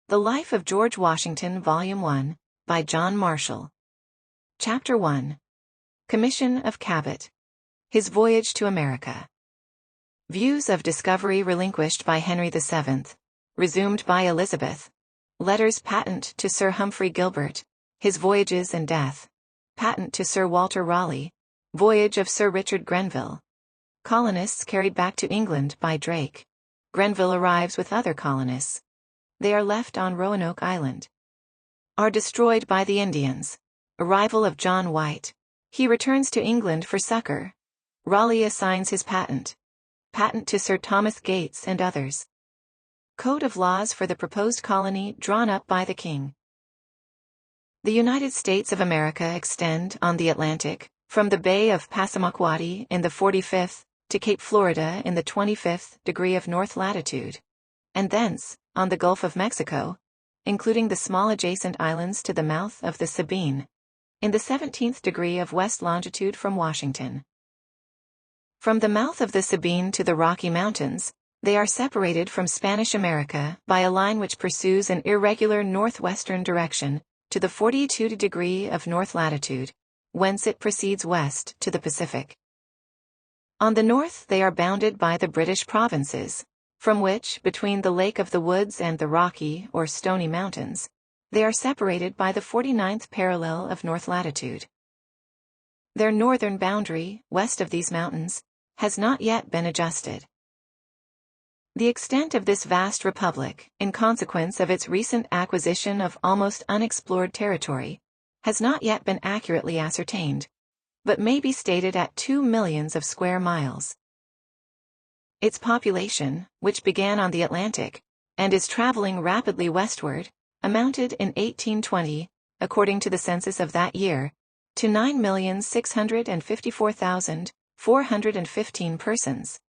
The Life of George Washington, Volume 1, by John Marshall. Chapter 1. Commission of Cabot. His Voyage to America. Views of discovery relinquished by Henry VII. Resumed by Elizabeth. Letters patent to Sir Humphrey Gilbert. His voyages and death. Patent to Sir Walter Raleigh. Voyage of Sir Richard Grenville. Colonists carried back to England by Drake. Grenville arrives with other colonists. They are left on Roanoke Island. Are destroyed by the Indians. Arrival of John White. He returns to England for succor. Raleigh assigns his patent. Patent to Sir Thomas Gates and others. Code of laws for the proposed colony drawn up by the King. The United States of America extend on the Atlantic, from the Bay of Passamaquoddy in the 45th to Cape Florida in the 25th degree of north latitude, and thence, on the Gulf of Mexico, including the small adjacent islands to the mouth of the Sabine, in the 17th degree of west longitude from Washington. From the mouth of the Sabine to the Rocky Mountains, they are separated from Spanish America by a line which pursues an irregular northwestern direction to the 42 degree of north latitude, whence it proceeds west to the Pacific. On the north they are bounded by the British provinces, from which, between the Lake of the Woods and the Rocky or Stony Mountains, they are separated by the 49th parallel of north latitude. Their northern boundary, west of these mountains, has not yet been adjusted. The extent of this vast republic, in consequence of its recent acquisition of almost unexplored territory, has not yet been accurately ascertained, but may be stated at 2 millions of square miles. Its population, which began on the Atlantic, and is traveling rapidly westward, amounted in 1820, according to the census of that year, to 9,654,415 persons.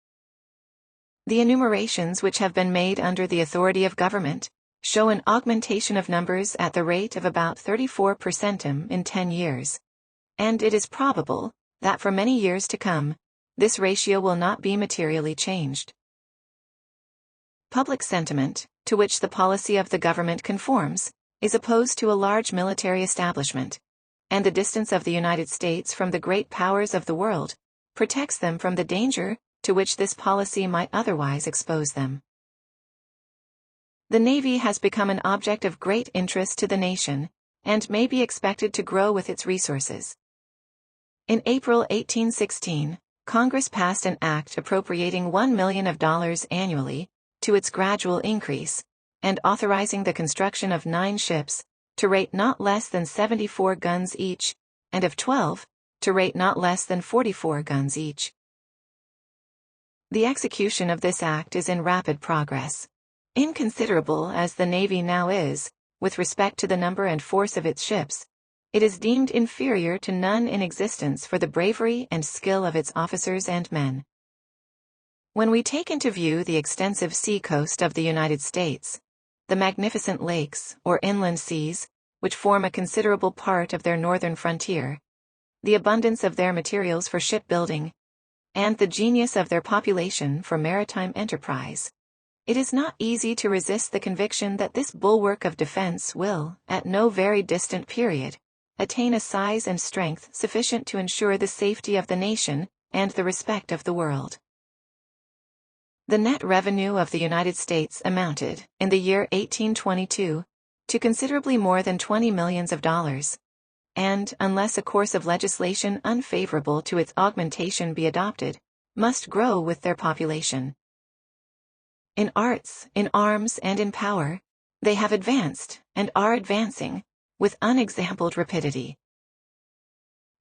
The enumerations which have been made under the authority of government show an augmentation of numbers at the rate of about 34 per centum in 10 years, and it is probable that for many years to come, this ratio will not be materially changed. Public sentiment, to which the policy of the government conforms, is opposed to a large military establishment, and the distance of the United States from the great powers of the world protects them from the danger to which this policy might otherwise expose them. The Navy has become an object of great interest to the nation, and may be expected to grow with its resources. In April 1816, Congress passed an act appropriating $1 million annually to its gradual increase, and authorizing the construction of 9 ships, to rate not less than 74 guns each, and of 12, to rate not less than 44 guns each. The execution of this act is in rapid progress. Inconsiderable as the Navy now is, with respect to the number and force of its ships, it is deemed inferior to none in existence for the bravery and skill of its officers and men. When we take into view the extensive sea coast of the United States, the magnificent lakes, or inland seas, which form a considerable part of their northern frontier, the abundance of their materials for shipbuilding, and the genius of their population for maritime enterprise, it is not easy to resist the conviction that this bulwark of defense will, at no very distant period, attain a size and strength sufficient to ensure the safety of the nation and the respect of the world. The net revenue of the United States amounted, in the year 1822, to considerably more than $20 millions, and, unless a course of legislation unfavorable to its augmentation be adopted, must grow with their population. In arts, in arms, and in power, they have advanced, and are advancing, with unexampled rapidity.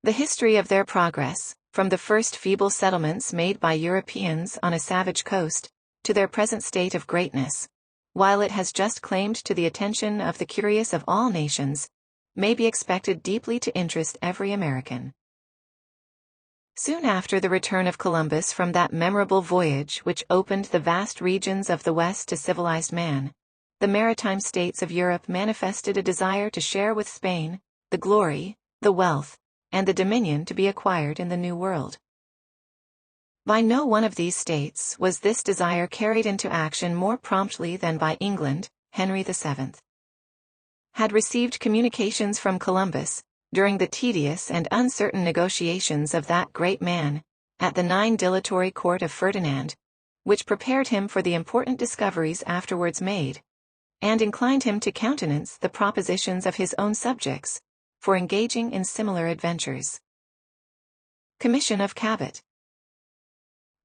The history of their progress, from the first feeble settlements made by Europeans on a savage coast, to their present state of greatness, while it has just claimed to the attention of the curious of all nations, may be expected deeply to interest every American. Soon after the return of Columbus from that memorable voyage which opened the vast regions of the West to civilized man, the maritime states of Europe manifested a desire to share with Spain the glory, the wealth, and the dominion to be acquired in the New World. By no one of these states was this desire carried into action more promptly than by England, Henry VII. had received communications from Columbus, during the tedious and uncertain negotiations of that great man, at the 9 dilatory court of Ferdinand, which prepared him for the important discoveries afterwards made, and inclined him to countenance the propositions of his own subjects, for engaging in similar adventures. Commission of Cabot.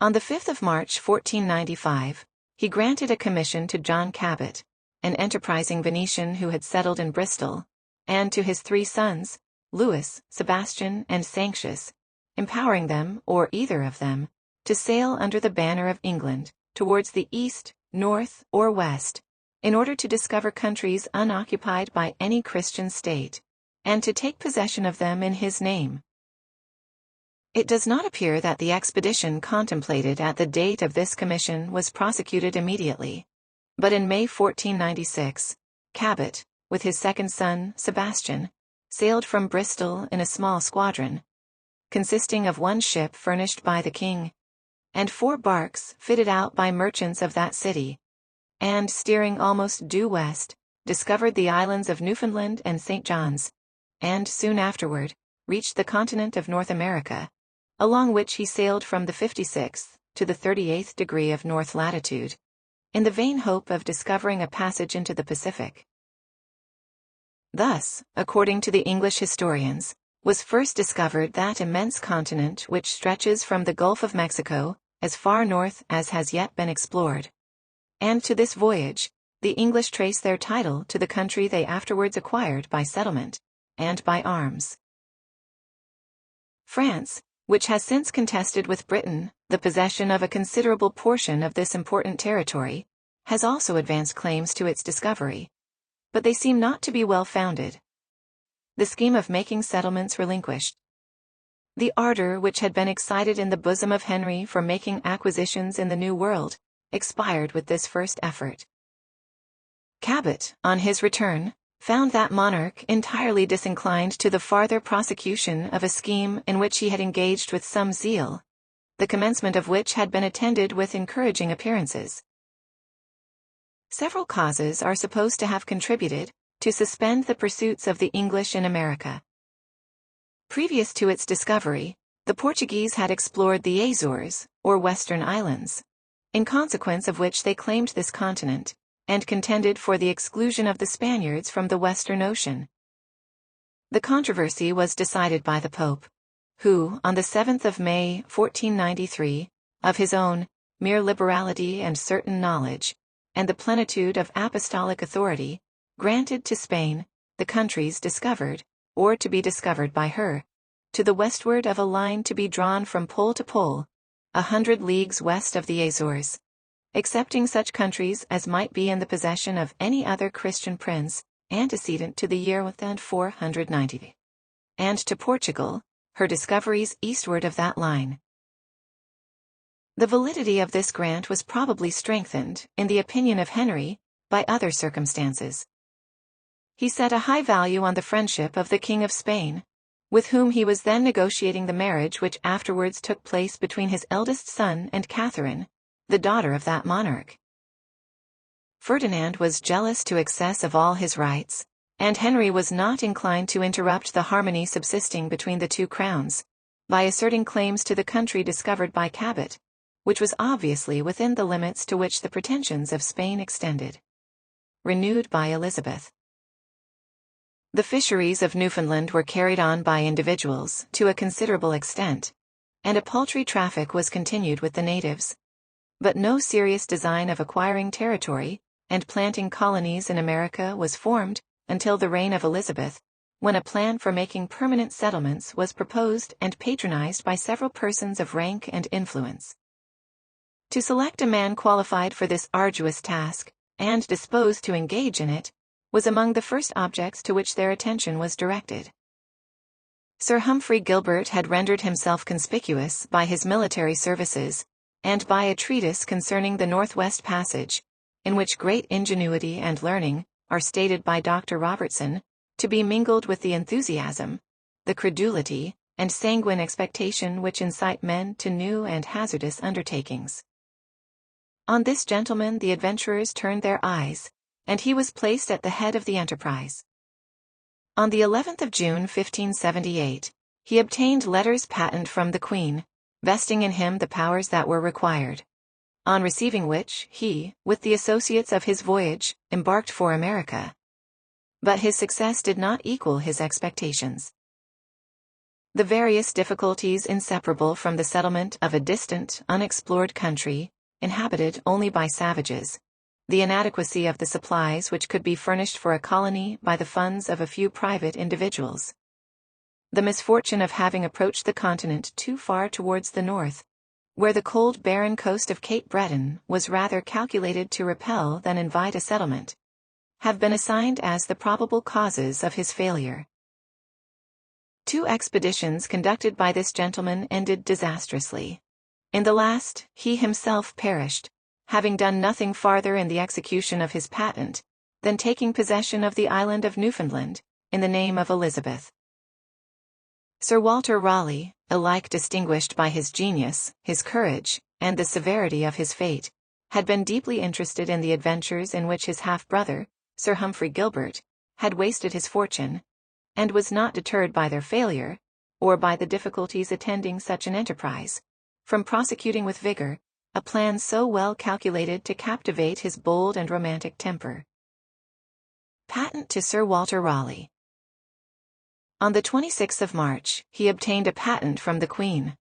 On the 5th of March 1495, he granted a commission to John Cabot, an enterprising Venetian who had settled in Bristol, and to his 3 sons, Louis, Sebastian, and Sanctius, empowering them, or either of them, to sail under the banner of England, towards the east, north, or west, in order to discover countries unoccupied by any Christian state, and to take possession of them in his name. It does not appear that the expedition contemplated at the date of this commission was prosecuted immediately, but in May 1496, Cabot, with his second son, Sebastian, sailed from Bristol in a small squadron, consisting of 1 ship furnished by the king, and 4 barks fitted out by merchants of that city, and steering almost due west, discovered the islands of Newfoundland and St. John's, and soon afterward, reached the continent of North America, along which he sailed from the 56th to the 38th degree of north latitude, in the vain hope of discovering a passage into the Pacific. Thus, according to the English historians, was first discovered that immense continent which stretches from the Gulf of Mexico as far north as has yet been explored. And to this voyage, the English trace their title to the country they afterwards acquired by settlement, and by arms. France, which has since contested with Britain the possession of a considerable portion of this important territory, has also advanced claims to its discovery, but they seem not to be well founded. The scheme of making settlements relinquished. The ardor which had been excited in the bosom of Henry for making acquisitions in the New World, expired with this first effort. Cabot, on his return, found that monarch entirely disinclined to the farther prosecution of a scheme in which he had engaged with some zeal, the commencement of which had been attended with encouraging appearances. Several causes are supposed to have contributed to suspend the pursuits of the English in America. Previous to its discovery, the Portuguese had explored the Azores, or Western Islands, in consequence of which they claimed this continent, and contended for the exclusion of the Spaniards from the Western Ocean. The controversy was decided by the Pope, who, on the 7th of May, 1493, of his own mere liberality and certain knowledge, and the plenitude of apostolic authority, granted to Spain the countries discovered, or to be discovered by her, to the westward of a line to be drawn from pole to pole, 100 leagues west of the Azores, excepting such countries as might be in the possession of any other Christian prince, antecedent to the year 1490, and to Portugal, her discoveries eastward of that line. The validity of this grant was probably strengthened, in the opinion of Henry, by other circumstances. He set a high value on the friendship of the King of Spain, with whom he was then negotiating the marriage which afterwards took place between his eldest son and Catherine, the daughter of that monarch. Ferdinand was jealous to excess of all his rights, and Henry was not inclined to interrupt the harmony subsisting between the 2 crowns, by asserting claims to the country discovered by Cabot, which was obviously within the limits to which the pretensions of Spain extended. Renewed by Elizabeth. The fisheries of Newfoundland were carried on by individuals to a considerable extent, and a paltry traffic was continued with the natives. But no serious design of acquiring territory and planting colonies in America was formed until the reign of Elizabeth, when a plan for making permanent settlements was proposed and patronized by several persons of rank and influence. To select a man qualified for this arduous task, and disposed to engage in it, was among the first objects to which their attention was directed. Sir Humphrey Gilbert had rendered himself conspicuous by his military services, and by a treatise concerning the Northwest Passage, in which great ingenuity and learning are stated by Dr. Robertson to be mingled with the enthusiasm, the credulity, and sanguine expectation which incite men to new and hazardous undertakings. On this gentleman the adventurers turned their eyes, and he was placed at the head of the enterprise. On the 11th of June 1578, he obtained letters patent from the Queen, vesting in him the powers that were required. On receiving which, he, with the associates of his voyage, embarked for America. But his success did not equal his expectations. The various difficulties inseparable from the settlement of a distant, unexplored country, inhabited only by savages, the inadequacy of the supplies which could be furnished for a colony by the funds of a few private individuals, the misfortune of having approached the continent too far towards the north, where the cold barren coast of Cape Breton was rather calculated to repel than invite a settlement, have been assigned as the probable causes of his failure. 2 expeditions conducted by this gentleman ended disastrously. In the last, he himself perished, having done nothing farther in the execution of his patent, than taking possession of the island of Newfoundland, in the name of Elizabeth. Sir Walter Raleigh, alike distinguished by his genius, his courage, and the severity of his fate, had been deeply interested in the adventures in which his half-brother, Sir Humphrey Gilbert, had wasted his fortune, and was not deterred by their failure, or by the difficulties attending such an enterprise, from prosecuting with vigor a plan so well calculated to captivate his bold and romantic temper. Patent to Sir Walter Raleigh. On the 26th of March, he obtained a patent from the Queen,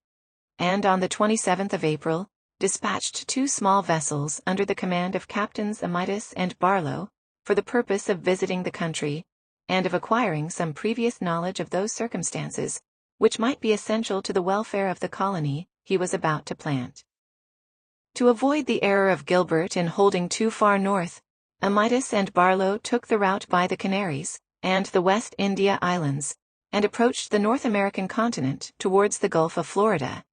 and on the 27th of April, dispatched 2 small vessels under the command of Captains Amidas and Barlow, for the purpose of visiting the country, and of acquiring some previous knowledge of those circumstances, which might be essential to the welfare of the colony he was about to plant. To avoid the error of Gilbert in holding too far north, Amidas and Barlow took the route by the Canaries, and the West India Islands, and approached the North American continent towards the Gulf of Florida.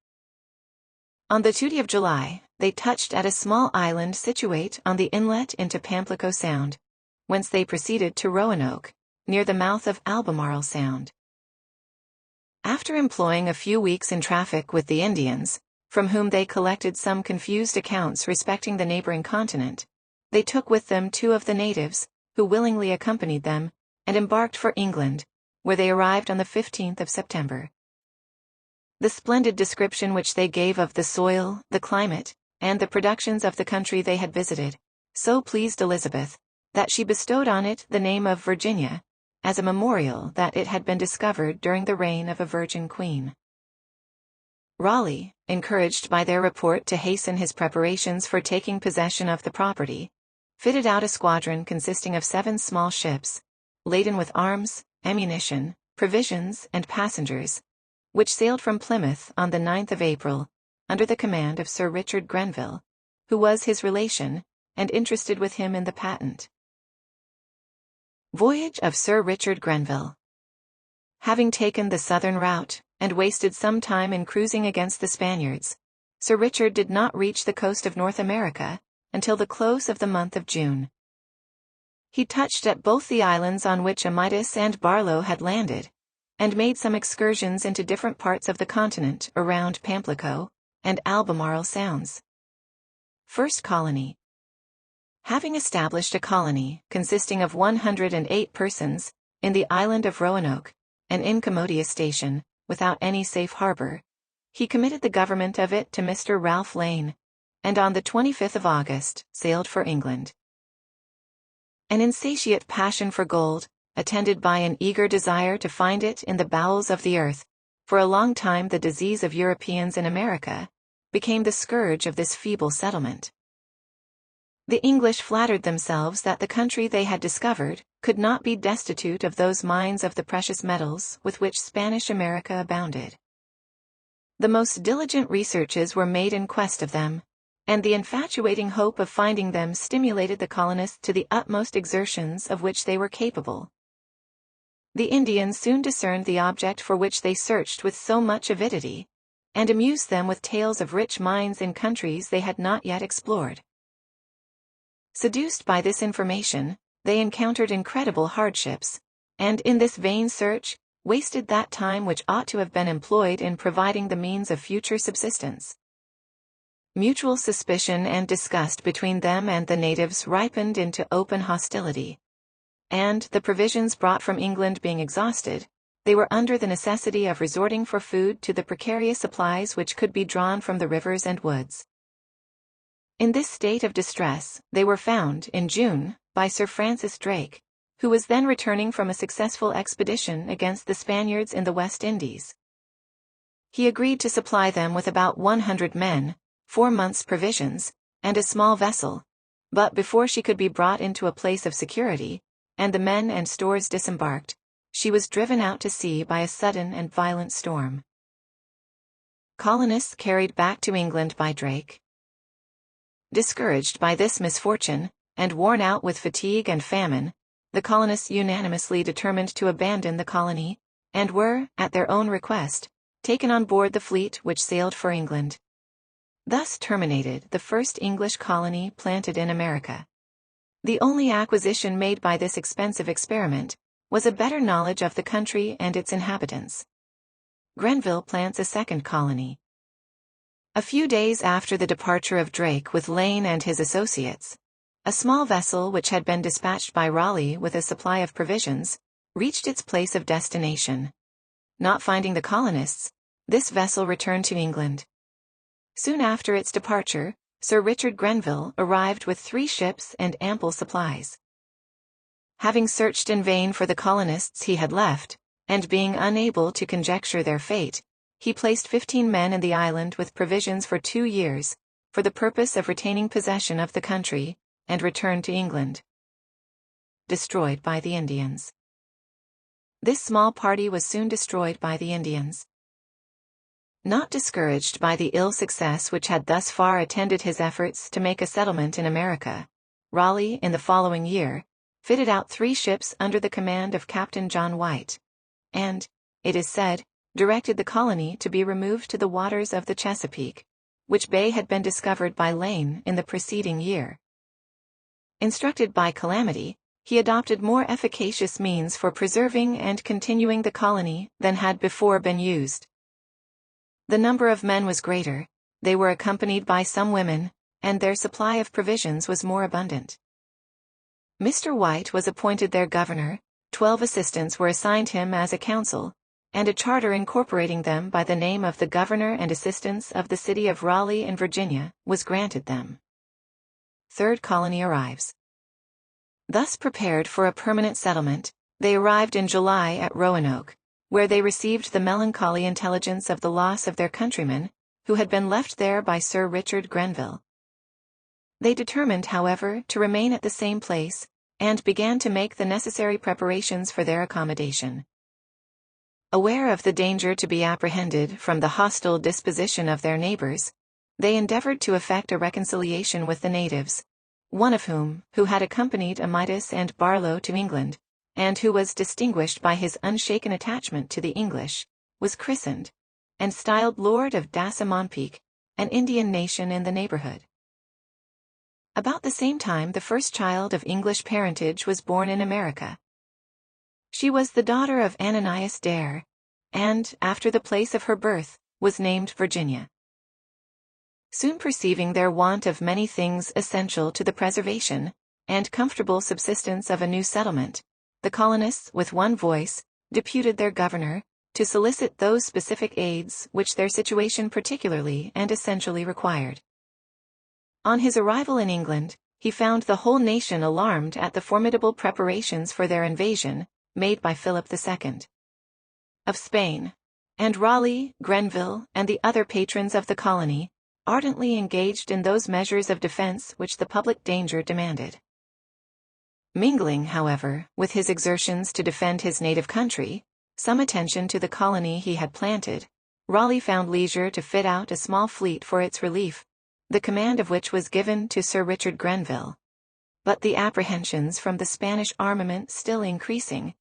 On the 20th of July, they touched at a small island situate on the inlet into Pamplico Sound, whence they proceeded to Roanoke, near the mouth of Albemarle Sound. After employing a few weeks in traffic with the Indians, from whom they collected some confused accounts respecting the neighboring continent, they took with them 2 of the natives, who willingly accompanied them, and embarked for England, where they arrived on the 15th of September. The splendid description which they gave of the soil, the climate, and the productions of the country they had visited, so pleased Elizabeth, that she bestowed on it the name of Virginia, as a memorial that it had been discovered during the reign of a virgin queen. Raleigh, encouraged by their report to hasten his preparations for taking possession of the property, fitted out a squadron consisting of 7 small ships, laden with arms, ammunition, provisions, and passengers, which sailed from Plymouth on the 9th of April, under the command of Sir Richard Grenville, who was his relation, and interested with him in the patent. Voyage of Sir Richard Grenville. Having taken the southern route, and wasted some time in cruising against the Spaniards, Sir Richard did not reach the coast of North America until the close of the month of June. He touched at both the islands on which Amidas and Barlow had landed, and made some excursions into different parts of the continent around Pamplico and Albemarle Sounds. First colony. Having established a colony consisting of 108 persons in the island of Roanoke, an incommodious station, without any safe harbour, he committed the government of it to Mr. Ralph Lane, and on the 25th of August sailed for England. An insatiate passion for gold, attended by an eager desire to find it in the bowels of the earth, for a long time the disease of Europeans in America, became the scourge of this feeble settlement. The English flattered themselves that the country they had discovered could not be destitute of those mines of the precious metals with which Spanish America abounded. The most diligent researches were made in quest of them, and the infatuating hope of finding them stimulated the colonists to the utmost exertions of which they were capable. The Indians soon discerned the object for which they searched with so much avidity, and amused them with tales of rich mines in countries they had not yet explored. Seduced by this information, they encountered incredible hardships, and in this vain search, wasted that time which ought to have been employed in providing the means of future subsistence. Mutual suspicion and disgust between them and the natives ripened into open hostility, and, the provisions brought from England being exhausted, they were under the necessity of resorting for food to the precarious supplies which could be drawn from the rivers and woods. In this state of distress, they were found, in June, by Sir Francis Drake, who was then returning from a successful expedition against the Spaniards in the West Indies. He agreed to supply them with about 100 men, 4 months' provisions, and a small vessel, but before she could be brought into a place of security, and the men and stores disembarked, she was driven out to sea by a sudden and violent storm. Colonists carried back to England by Drake. Discouraged by this misfortune, and worn out with fatigue and famine, the colonists unanimously determined to abandon the colony, and were, at their own request, taken on board the fleet which sailed for England. Thus terminated the first English colony planted in America. The only acquisition made by this expensive experiment was a better knowledge of the country and its inhabitants. Grenville plants a second colony. A few days after the departure of Drake with Lane and his associates, a small vessel which had been dispatched by Raleigh with a supply of provisions, reached its place of destination. Not finding the colonists, this vessel returned to England. Soon after its departure, Sir Richard Grenville arrived with 3 ships and ample supplies. Having searched in vain for the colonists he had left, and being unable to conjecture their fate, he placed 15 men in the island with provisions for 2 years, for the purpose of retaining possession of the country, and returned to England. Destroyed by the Indians. This small party was soon destroyed by the Indians. Not discouraged by the ill success which had thus far attended his efforts to make a settlement in America, Raleigh, in the following year, fitted out 3 ships under the command of Captain John White, and, it is said, directed the colony to be removed to the waters of the Chesapeake, which bay had been discovered by Lane in the preceding year. Instructed by calamity, he adopted more efficacious means for preserving and continuing the colony than had before been used. The number of men was greater, they were accompanied by some women, and their supply of provisions was more abundant. Mr. White was appointed their governor, 12 assistants were assigned him as a council, and a charter incorporating them by the name of the governor and assistants of the city of Raleigh in Virginia was granted them. Third colony arrives. Thus prepared for a permanent settlement, they arrived in July at Roanoke, where they received the melancholy intelligence of the loss of their countrymen, who had been left there by Sir Richard Grenville. They determined, however, to remain at the same place, and began to make the necessary preparations for their accommodation. Aware of the danger to be apprehended from the hostile disposition of their neighbors, they endeavored to effect a reconciliation with the natives, one of whom, who had accompanied Amidas and Barlow to England, and who was distinguished by his unshaken attachment to the English, was christened, and styled Lord of Dassamonpeak, an Indian nation in the neighborhood. About the same time the first child of English parentage was born in America. She was the daughter of Ananias Dare, and, after the place of her birth, was named Virginia. Soon perceiving their want of many things essential to the preservation and comfortable subsistence of a new settlement, the colonists, with one voice, deputed their governor to solicit those specific aids which their situation particularly and essentially required. On his arrival in England, he found the whole nation alarmed at the formidable preparations for their invasion, made by Philip II. of Spain, and Raleigh, Grenville, and the other patrons of the colony, ardently engaged in those measures of defense which the public danger demanded. Mingling, however, with his exertions to defend his native country, some attention to the colony he had planted, Raleigh found leisure to fit out a small fleet for its relief, the command of which was given to Sir Richard Grenville. But the apprehensions from the Spanish armament still increasing,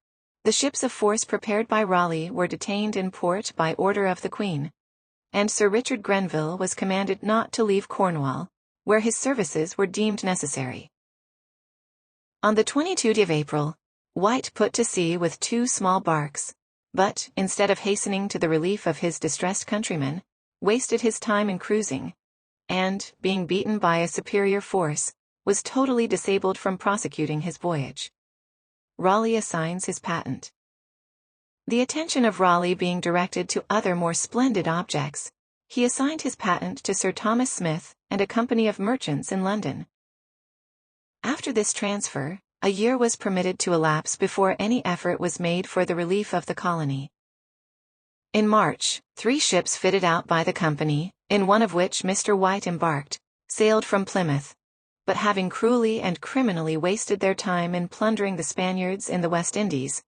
the ships of force prepared by Raleigh were detained in port by order of the Queen, and Sir Richard Grenville was commanded not to leave Cornwall, where his services were deemed necessary. On the 22nd of April, White put to sea with 2 small barks, but, instead of hastening to the relief of his distressed countrymen, wasted his time in cruising, and, being beaten by a superior force, was totally disabled from prosecuting his voyage. Raleigh assigns his patent. The attention of Raleigh being directed to other more splendid objects, he assigned his patent to Sir Thomas Smith and a company of merchants in London. After this transfer, a year was permitted to elapse before any effort was made for the relief of the colony. In March, 3 ships fitted out by the company, in one of which Mr. White embarked, sailed from Plymouth, but having cruelly and criminally wasted their time in plundering the Spaniards in the West Indies,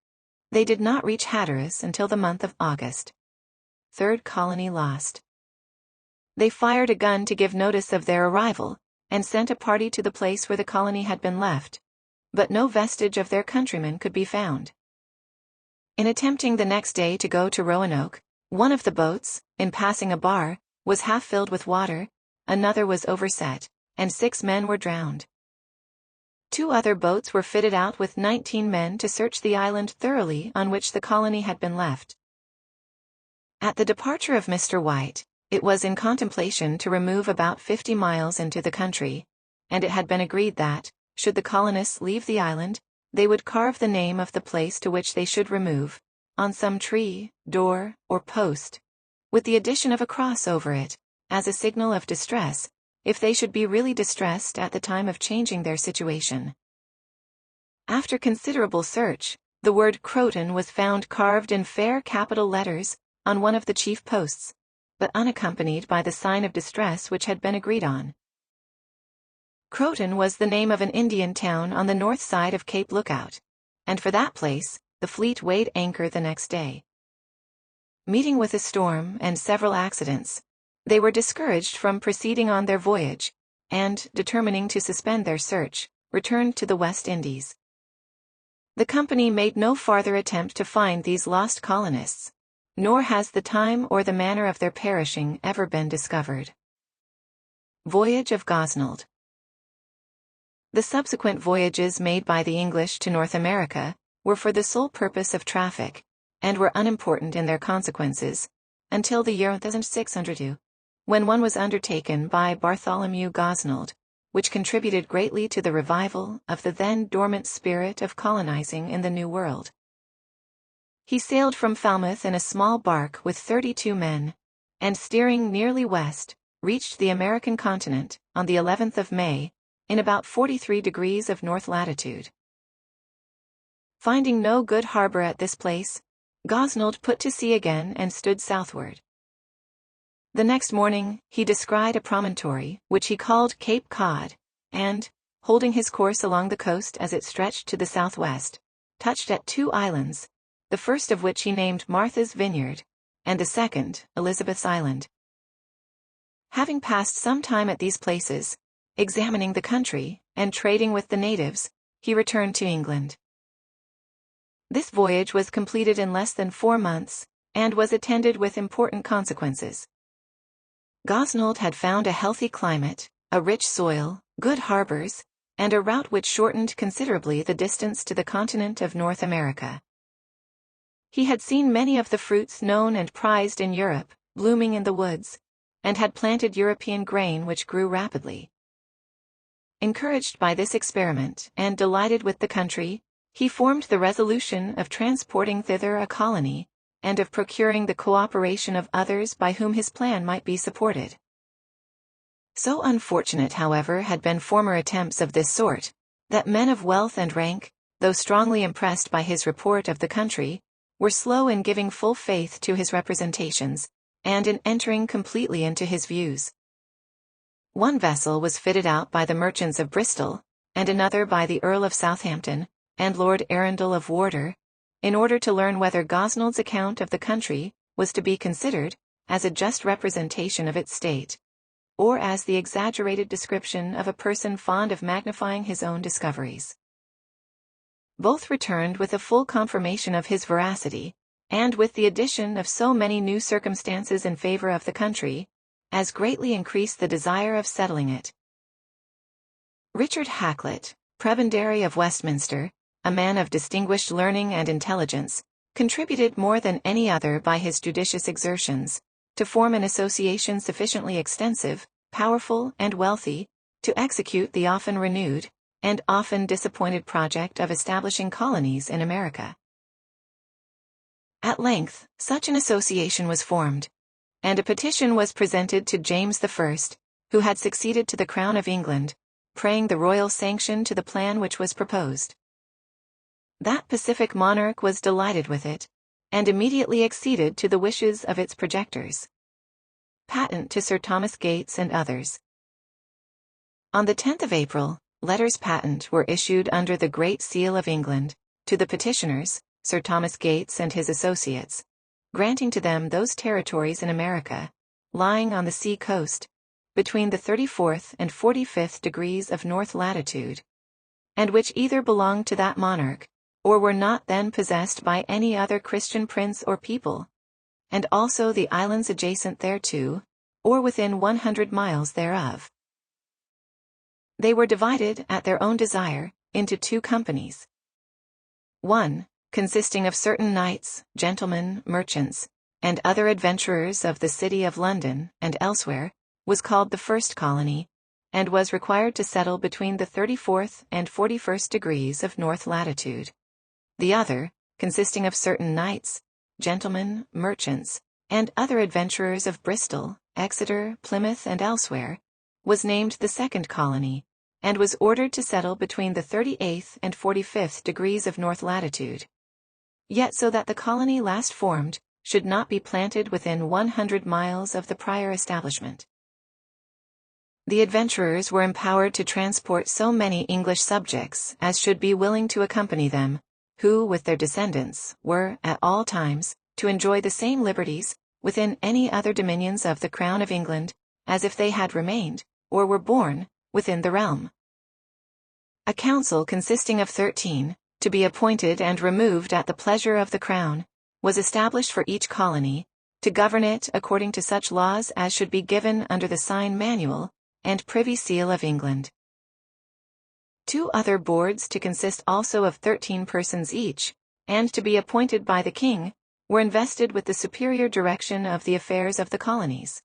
they did not reach Hatteras until the month of August. 3rd colony lost. They fired a gun to give notice of their arrival, and sent a party to the place where the colony had been left, but no vestige of their countrymen could be found. In attempting the next day to go to Roanoke, one of the boats, in passing a bar, was half filled with water, another was overset, and 6 men were drowned. 2 other boats were fitted out with 19 men to search the island thoroughly on which the colony had been left. At the departure of Mr. White, it was in contemplation to remove about 50 miles into the country, and it had been agreed that, should the colonists leave the island, they would carve the name of the place to which they should remove, on some tree, door, or post, with the addition of a cross over it, as a signal of distress, if they should be really distressed at the time of changing their situation. After considerable search, the word Croton was found carved in fair capital letters, on one of the chief posts, but unaccompanied by the sign of distress which had been agreed on. Croton was the name of an Indian town on the north side of Cape Lookout, and for that place, the fleet weighed anchor the next day. Meeting with a storm and several accidents, they were discouraged from proceeding on their voyage, and, determining to suspend their search, returned to the West Indies. The company made no farther attempt to find these lost colonists, nor has the time or the manner of their perishing ever been discovered. Voyage of Gosnold. The subsequent voyages made by the English to North America were for the sole purpose of traffic, and were unimportant in their consequences, until the year 1602, when one was undertaken by Bartholomew Gosnold, which contributed greatly to the revival of the then dormant spirit of colonizing in the New World. He sailed from Falmouth in a small bark with 32 men, and steering nearly west, reached the American continent on the 11th of May, in about 43 degrees of north latitude. Finding no good harbour at this place, Gosnold put to sea again and stood southward. The next morning, he descried a promontory, which he called Cape Cod, and, holding his course along the coast as it stretched to the southwest, touched at 2 islands, the first of which he named Martha's Vineyard, and the second, Elizabeth's Island. Having passed some time at these places, examining the country, and trading with the natives, he returned to England. This voyage was completed in less than 4 months, and was attended with important consequences. Gosnold had found a healthy climate, a rich soil, good harbours, and a route which shortened considerably the distance to the continent of North America. He had seen many of the fruits known and prized in Europe, blooming in the woods, and had planted European grain which grew rapidly. Encouraged by this experiment, and delighted with the country, he formed the resolution of transporting thither a colony, and of procuring the cooperation of others by whom his plan might be supported. So unfortunate, however, had been former attempts of this sort, that men of wealth and rank, though strongly impressed by his report of the country, were slow in giving full faith to his representations, and in entering completely into his views. One vessel was fitted out by the merchants of Bristol, and another by the Earl of Southampton, and Lord Arundel of Wardour, in order to learn whether Gosnold's account of the country was to be considered as a just representation of its state, or as the exaggerated description of a person fond of magnifying his own discoveries. Both returned with a full confirmation of his veracity, and with the addition of so many new circumstances in favor of the country, as greatly increased the desire of settling it. Richard Hakluyt, Prebendary of Westminster, a man of distinguished learning and intelligence, contributed more than any other by his judicious exertions, to form an association sufficiently extensive, powerful, and wealthy, to execute the often renewed, and often disappointed project of establishing colonies in America. At length, such an association was formed, and a petition was presented to James I, who had succeeded to the crown of England, praying the royal sanction to the plan which was proposed. That pacific monarch was delighted with it, and immediately acceded to the wishes of its projectors. Patent to Sir Thomas Gates and others. On the 10th of April, letters patent were issued under the Great Seal of England, to the petitioners, Sir Thomas Gates and his associates, granting to them those territories in America, lying on the sea coast, between the 34th and 45th degrees of north latitude, and which either belonged to that monarch, or were not then possessed by any other Christian prince or people, and also the islands adjacent thereto, or within 100 miles thereof. They were divided, at their own desire, into 2 companies. 1, consisting of certain knights, gentlemen, merchants, and other adventurers of the city of London and elsewhere, was called the first colony, and was required to settle between the 34th and 41st degrees of north latitude. The other, consisting of certain knights, gentlemen, merchants, and other adventurers of Bristol, Exeter, Plymouth, and elsewhere, was named the second colony, and was ordered to settle between the 38th and 45th degrees of north latitude. Yet so that the colony last formed should not be planted within 100 miles of the prior establishment. The adventurers were empowered to transport so many English subjects as should be willing to accompany them, who with their descendants were, at all times, to enjoy the same liberties, within any other dominions of the Crown of England, as if they had remained, or were born, within the realm. A council consisting of 13, to be appointed and removed at the pleasure of the Crown, was established for each colony, to govern it according to such laws as should be given under the sign manual and Privy Seal of England. 2 other boards to consist also of 13 persons each, and to be appointed by the King, were invested with the superior direction of the affairs of the colonies.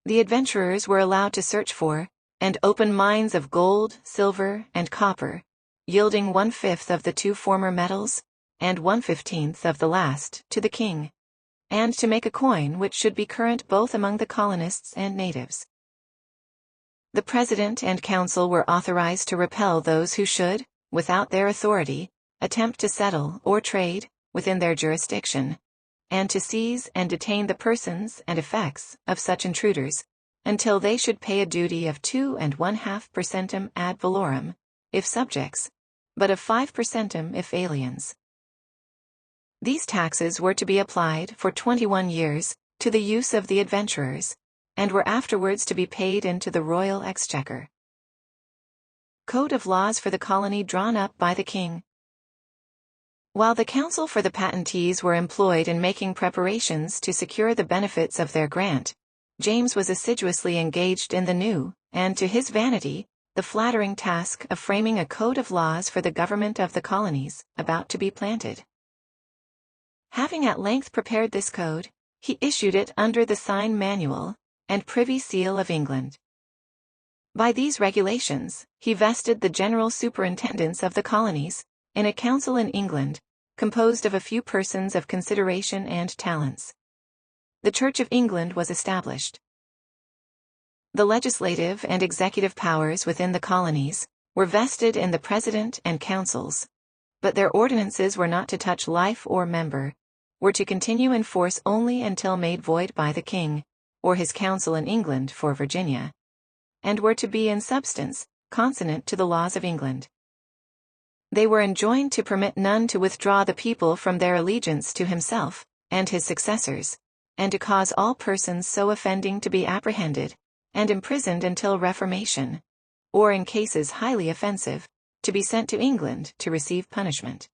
The adventurers were allowed to search for, and open mines of gold, silver, and copper, yielding 1/5 of the 2 former metals, and 1/15 of the last, to the King, and to make a coin which should be current both among the colonists and natives. The President and Council were authorized to repel those who should, without their authority, attempt to settle or trade within their jurisdiction, and to seize and detain the persons and effects of such intruders, until they should pay a duty of 2 1/2 per centum ad valorem, if subjects, but of 5 per centum if aliens. These taxes were to be applied for 21 years, to the use of the adventurers, and were afterwards to be paid into the royal exchequer. Code of laws for the colony drawn up by the King. While the counsel for the patentees were employed in making preparations to secure the benefits of their grant, James was assiduously engaged in the new, and to his vanity, the flattering task of framing a code of laws for the government of the colonies about to be planted. Having at length prepared this code, he issued it under the sign manual and Privy Seal of England. By these regulations, he vested the general superintendence of the colonies in a council in England, composed of a few persons of consideration and talents. The Church of England was established. The legislative and executive powers within the colonies were vested in the President and councils, but their ordinances were not to touch life or member, were to continue in force only until made void by the King, or his council in England for Virginia, and were to be in substance consonant to the laws of England. They were enjoined to permit none to withdraw the people from their allegiance to himself and his successors, and to cause all persons so offending to be apprehended and imprisoned until reformation, or in cases highly offensive, to be sent to England to receive punishment.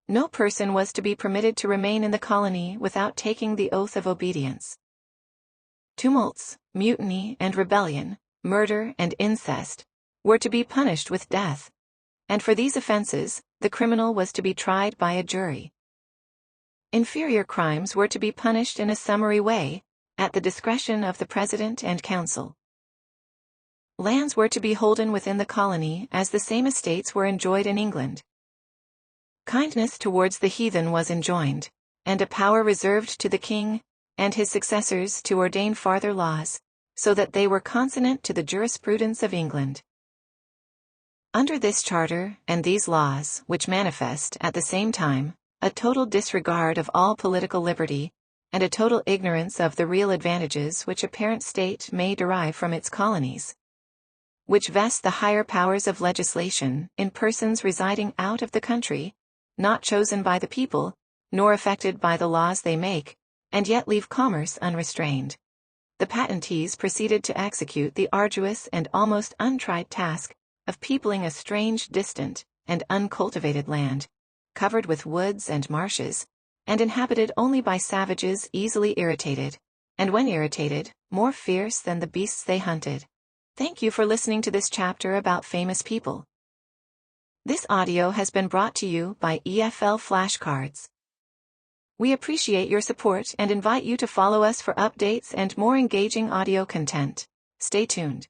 No person was to be permitted to remain in the colony without taking the oath of obedience. Tumults, mutiny and rebellion, murder and incest, were to be punished with death, and for these offenses, the criminal was to be tried by a jury. Inferior crimes were to be punished in a summary way, at the discretion of the President and Council. Lands were to be holden within the colony as the same estates were enjoyed in England. Kindness towards the heathen was enjoined, and a power reserved to the king and his successors to ordain farther laws, so that they were consonant to the jurisprudence of England. Under this charter and these laws, which manifest, at the same time, a total disregard of all political liberty, and a total ignorance of the real advantages which a parent state may derive from its colonies, which vest the higher powers of legislation in persons residing out of the country, not chosen by the people, nor affected by the laws they make, and yet leave commerce unrestrained, the patentees proceeded to execute the arduous and almost untried task of peopling a strange, distant, and uncultivated land, covered with woods and marshes, and inhabited only by savages easily irritated, and when irritated, more fierce than the beasts they hunted. Thank you for listening to this chapter about famous people. This audio has been brought to you by EFL Flashcards. We appreciate your support and invite you to follow us for updates and more engaging audio content. Stay tuned.